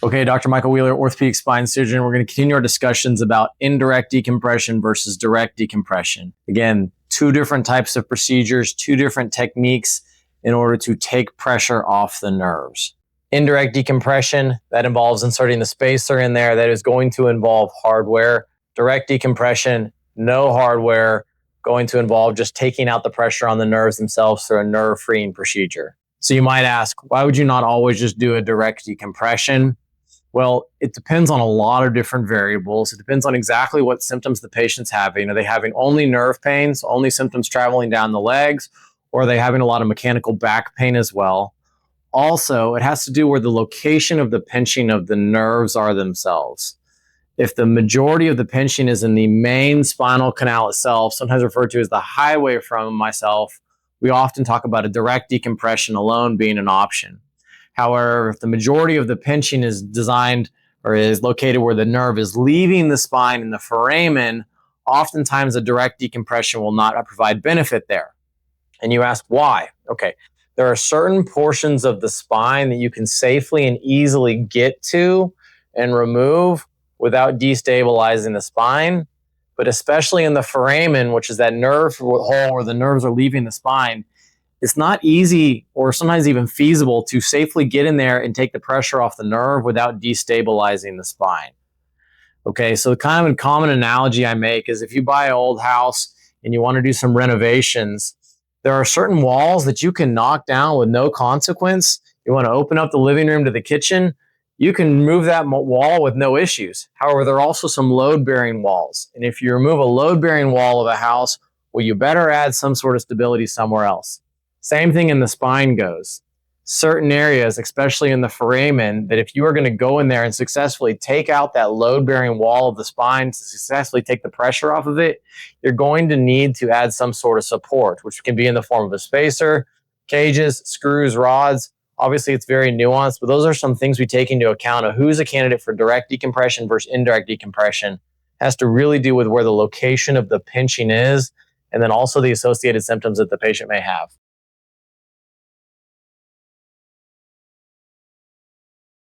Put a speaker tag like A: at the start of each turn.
A: Okay, Dr. Michael Wheeler, orthopedic spine surgeon. We're going to continue our discussions about indirect decompression versus direct decompression. Again, two different types of procedures, two different techniques in order to take pressure off the nerves. Indirect decompression, that involves inserting the spacer in there. That is going to involve hardware. Direct decompression, no hardware, going to involve just taking out the pressure on the nerves themselves through a nerve-freeing procedure. So you might ask, why would you not always just do a direct decompression? Well, it depends on a lot of different variables. It depends on exactly what symptoms the patient's having. Are they having only nerve pains, only symptoms traveling down the legs, or are they having a lot of mechanical back pain as well? Also, it has to do where the location of the pinching of the nerves are themselves. If the majority of the pinching is in the main spinal canal itself, sometimes referred to as the highway from myself, we often talk about a direct decompression alone being an option. However, if the majority of the pinching is designed or is located where the nerve is leaving the spine in the foramen, oftentimes a direct decompression will not provide benefit there. And you ask why? Okay, there are certain portions of the spine that you can safely and easily get to and remove without destabilizing the spine, but especially in the foramen, which is that nerve hole where the nerves are leaving the spine, it's not easy or sometimes even feasible to safely get in there and take the pressure off the nerve without destabilizing the spine. Okay, so kind of a common analogy I make is if you buy an old house and you want to do some renovations, there are certain walls that you can knock down with no consequence. You want to open up the living room to the kitchen, you can move that wall with no issues. However, there are also some load-bearing walls. And if you remove a load-bearing wall of a house, well, you better add some sort of stability somewhere else. Same thing in the spine goes. Certain areas, especially in the foramen, that if you are going to go in there and successfully take out that load-bearing wall of the spine to successfully take the pressure off of it, you're going to need to add some sort of support, which can be in the form of a spacer, cages, screws, rods. Obviously, it's very nuanced, but those are some things we take into account of who's a candidate for direct decompression versus indirect decompression. It has to really do with where the location of the pinching is, and then also the associated symptoms that the patient may have.